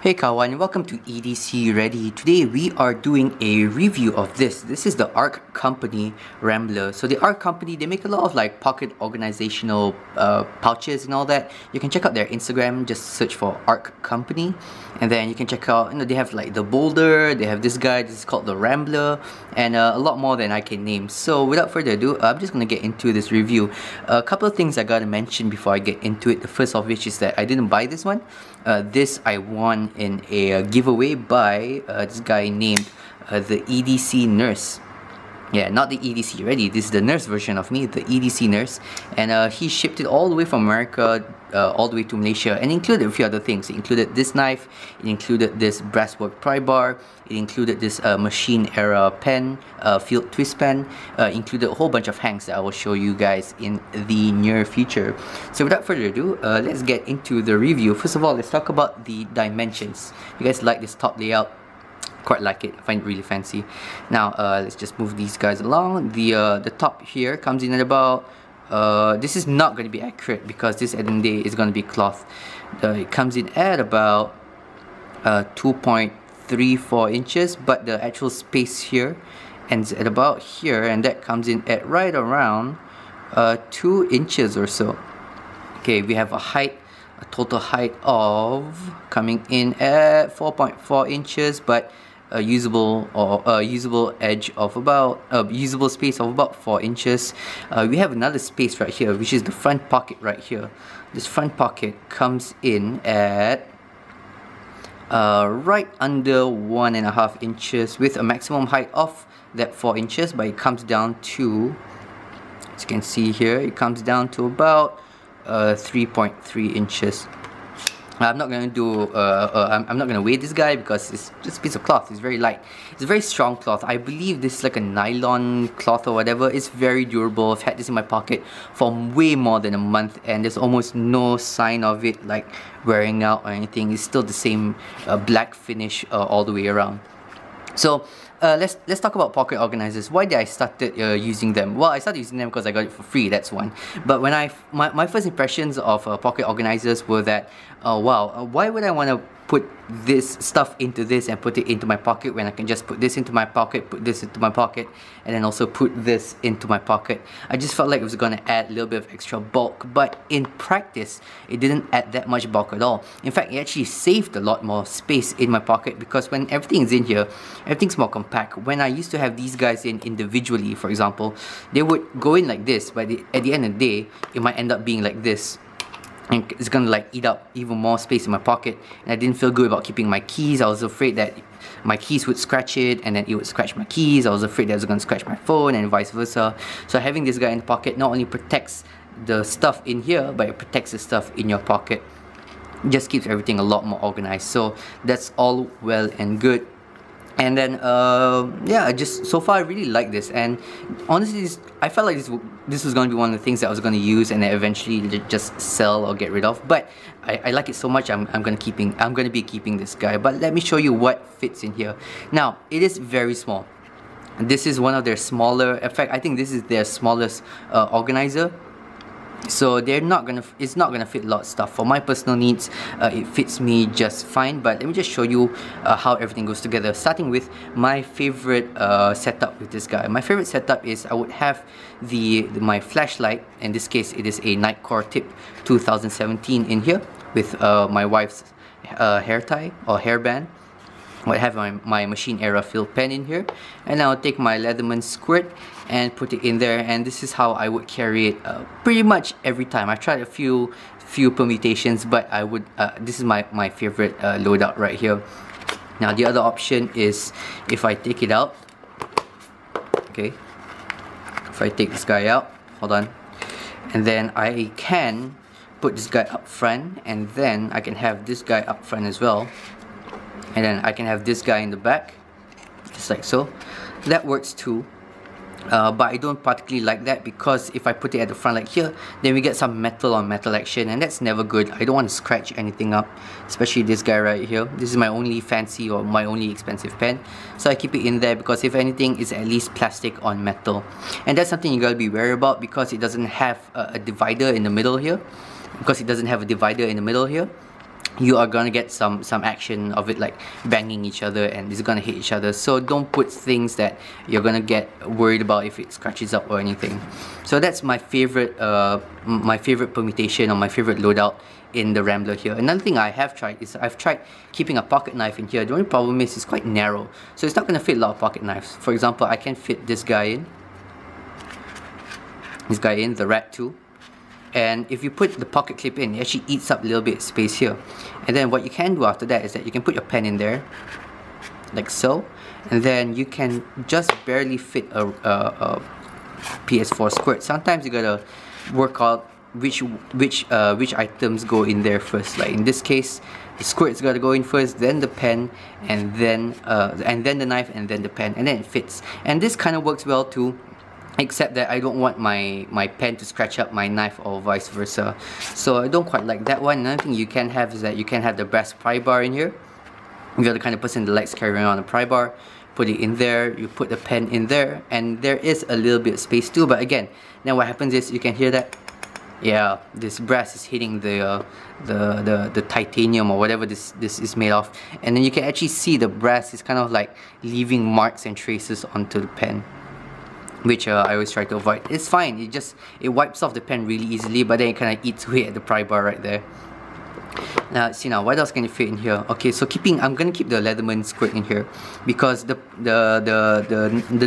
Hey kawan, welcome to EDC Ready. Today we are doing a review of this. This is the ARC Company Rambler. So the ARC Company, they make a lot of like pocket organizational pouches and all that. You can check out their Instagram, just search for ARC Company. And then you can check out, they have like the Boulder, they have this guy, this is called the Rambler, and a lot more than I can name. So without further ado, I'm just going to get into this review. A couple of things I gotta mention before I get into it. The first of which is that I didn't buy this one. This I won in a giveaway by this guy named the EDC Nurse. Yeah, not the EDC Ready. This is the nurse version of me, the EDC Nurse. And he shipped it all the way from America, all the way to Malaysia, and included a few other things. It included this knife, it included this brasswork pry bar, it included this machine era pen, field twist pen, included a whole bunch of hangs that I will show you guys in the near future. So without further ado, let's get into the review. First of all, let's talk about the dimensions. You guys like this top layout? Quite like it. I find it really fancy. Now let's just move these guys along. The top here comes in at about this is not going to be accurate because this at the end of the day is going to be cloth. It comes in at about 2.34 inches, but the actual space here ends at about here, and that comes in at right around 2 inches or so. Okay, we have a total height of coming in at 4.4 inches, but a usable edge of about usable space of about 4 inches. We have another space right here, which is the front pocket right here. This front pocket comes in at right under 1.5 inches with a maximum height of that 4 inches, but it comes down to, as you can see here, it comes down to about 3.3 inches. I'm not gonna do. I'm not gonna weigh this guy because it's just a piece of cloth. It's very light. It's a very strong cloth. I believe this is like a nylon cloth or whatever. It's very durable. I've had this in my pocket for way more than a month, and there's almost no sign of it like wearing out or anything. It's still the same black finish all the way around. So let's talk about pocket organizers. Why did I started using them? Well, I started using them because I got it for free. That's one. But when my first impressions of pocket organizers were that, wow, why would I want to put this stuff into this and put it into my pocket when I can just put this into my pocket, put this into my pocket, and then also put this into my pocket? I just felt like it was going to add a little bit of extra bulk, but in practice it didn't add that much bulk at all. In fact, it actually saved a lot more space in my pocket, because when everything is in here, everything's more compact. When I used to have these guys in individually, for example, they would go in like this, but at the end of the day it might end up being like this, and it's gonna like eat up even more space in my pocket. And I didn't feel good about keeping my keys. I was afraid that my keys would scratch it, and then it would scratch my keys. I was afraid that it was gonna scratch my phone, and vice versa. So having this guy in the pocket not only protects the stuff in here, but it protects the stuff in your pocket. It just keeps everything a lot more organized. So that's all well and good. And then yeah, just so far I really like this, and honestly I felt like this was going to be one of the things that I was going to use and then eventually just sell or get rid of. But I like it so much, I'm going to be keeping this guy. But let me show you what fits in here. Now, it is very small. This is one of their smaller, in fact I think this is their smallest organizer. So it's not gonna fit a lot of stuff. For my personal needs, it fits me just fine. But let me just show you how everything goes together, starting with my favorite setup with this guy. My favorite setup is I would have my flashlight. In this case it is a Nitecore Tip 2017 in here with my wife's hair tie or hairband. I have my machine era fill pen in here, and I'll take my Leatherman squirt and put it in there, and this is how I would carry it pretty much every time. I tried a few permutations, but I would this is my favorite loadout right here. Now the other option is if I take it out. Okay, if I take this guy out, hold on, and then I can put this guy up front, and then I can have this guy up front as well. And then I can have this guy in the back, just like so. That works too. But I don't particularly like that, because if I put it at the front like here, then we get some metal on metal action, and that's never good. I don't want to scratch anything up, especially this guy right here. This is my only fancy or my only expensive pen, so I keep it in there because if anything, it's at least plastic on metal. And that's something you gotta be wary about, because it doesn't have a divider in the middle here. you are gonna get some action of it, like banging each other, and it's gonna hit each other. So don't put things that you're gonna get worried about if it scratches up or anything. So that's my favorite permutation, or my favorite loadout in the Rambler here. Another thing I have tried is I've tried keeping a pocket knife in here. The only problem is it's quite narrow, so it's not gonna fit a lot of pocket knives. For example, I can fit this guy in, the rat too. And if you put the pocket clip in, it actually eats up a little bit of space here. And then what you can do after that is that you can put your pen in there, like so, and then you can just barely fit a PS4 squirt. Sometimes you gotta work out which items go in there first. Like in this case, the squirt's gotta go in first, then the pen, and then the knife, and then the pen, and then it fits. And this kind of works well too, except that I don't want my pen to scratch up my knife or vice versa. So I don't quite like that one. Another thing you can have is that you can have the brass pry bar in here. If you're the kind of person that likes carrying around a pry bar, put it in there, you put the pen in there, and there is a little bit of space too. But again, then what happens is, you can hear that, yeah, this brass is hitting the titanium or whatever this is made of, and then you can actually see the brass is kind of like leaving marks and traces onto the pen, which I always try to avoid. It's fine, it wipes off the pen really easily, but then it kind of eats away at the pry bar right there. Now, see now, what else can you fit in here? Okay, so I'm gonna keep the Leatherman squirt in here, because the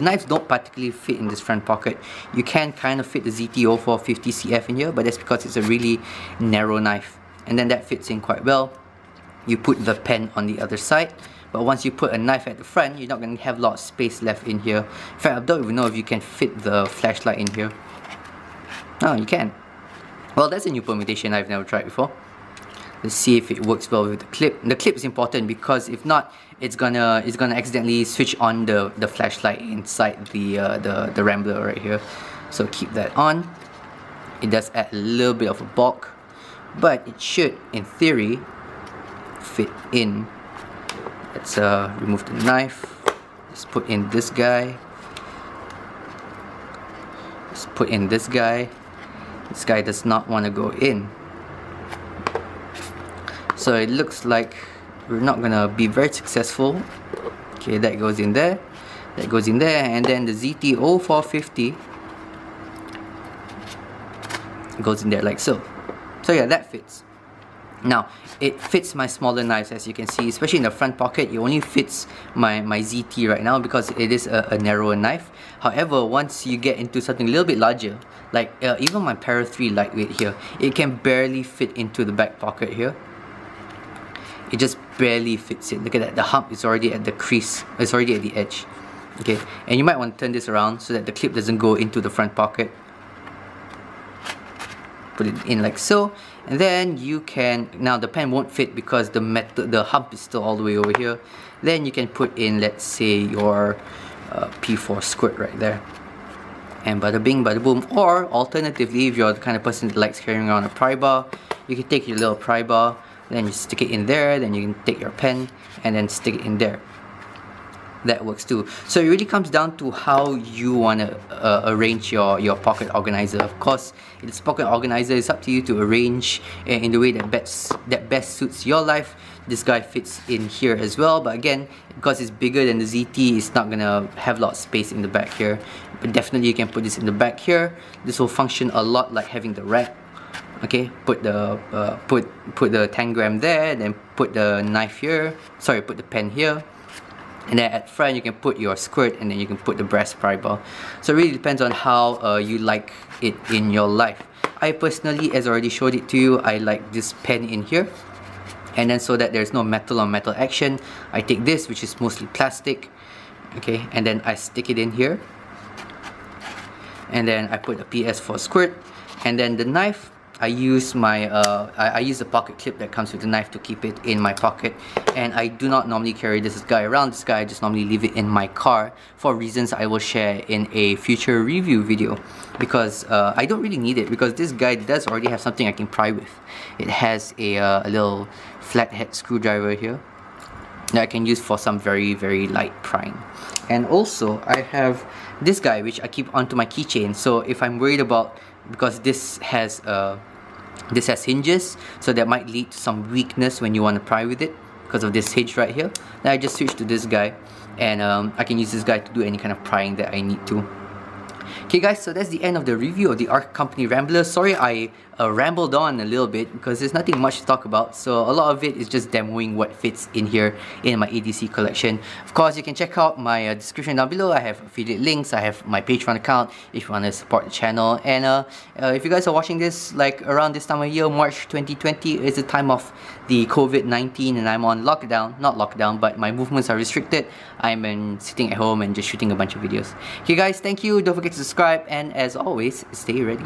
knives don't particularly fit in this front pocket. You can kind of fit the ZT-0450CF in here, but that's because it's a really narrow knife, and then that fits in quite well. You put the pen on the other side, but once you put a knife at the front, you're not going to have a lot of space left in here. In fact, I don't even know if you can fit the flashlight in here. Oh, you can. Well, that's a new permutation I've never tried before. Let's see if it works well with the clip. The clip is important, because if not, it's gonna accidentally switch on the flashlight inside the Rambler right here. So keep that on. It does add a little bit of a bulk, but it should, in theory, fit in. Let's remove the knife. Let's put in this guy. Let's put in this guy. This guy does not want to go in. So it looks like we're not gonna be very successful. Okay, that goes in there. That goes in there, and then the ZT-0450 goes in there like so. So yeah, that fits. Now, it fits my smaller knives, as you can see, especially in the front pocket. It only fits my ZT right now because it is a narrower knife. However, once you get into something a little bit larger, like even my Para 3 lightweight here, it can barely fit into the back pocket here. It just barely fits in. Look at that, the hump is already at the crease, it's already at the edge. Okay, and you might want to turn this around so that the clip doesn't go into the front pocket. Put it in like so, and then you can, now the pen won't fit because the hump is still all the way over here. Then you can put in, let's say, your P4 squirt right there, and bada bing bada boom. Or alternatively, if you're the kind of person that likes carrying around a pry bar, you can take your little pry bar, then you stick it in there, then you can take your pen and then stick it in there. That works too. So it really comes down to how you want to arrange your pocket organizer. Of course, it's pocket organizer, it's up to you to arrange in the way that best suits your life. This guy fits in here as well, but again, because it's bigger than the ZT, it's not gonna have a lot of space in the back here. But definitely you can put this in the back here. This will function a lot like having the rack. Okay, put the tangram there, then put the knife here, sorry, put the pen here. And then at front you can put your squirt, and then you can put the brass pry bar. So it really depends on how you like it in your life. I personally, as I already showed it to you, I like this pen in here. And then so that there's no metal on metal action, I take this, which is mostly plastic, okay, and then I stick it in here. And then I put a PS4 squirt, and then the knife, I use my I use the pocket clip that comes with the knife to keep it in my pocket. And I do not normally carry this guy around. This guy, I just normally leave it in my car for reasons I will share in a future review video, because I don't really need it, because this guy does already have something I can pry with. It has a little flathead screwdriver here that I can use for some very light prying. And also I have this guy which I keep onto my keychain, so if I'm worried about, because this has This has hinges, so that might lead to some weakness when you want to pry with it because of this hinge right here. Then I just switch to this guy, and I can use this guy to do any kind of prying that I need to. Okay guys, so that's the end of the review of the ARC Company Rambler. Sorry I rambled on a little bit because there's nothing much to talk about. So a lot of it is just demoing what fits in here in my ADC collection. Of course, you can check out my description down below. I have affiliate links, I have my Patreon account if you want to support the channel. And if you guys are watching this like around this time of year, March 2020 is the time of the COVID-19 and I'm on lockdown. Not lockdown, but my movements are restricted. I'm sitting at home and just shooting a bunch of videos. Okay guys, thank you. Don't forget to subscribe, and as always, stay ready.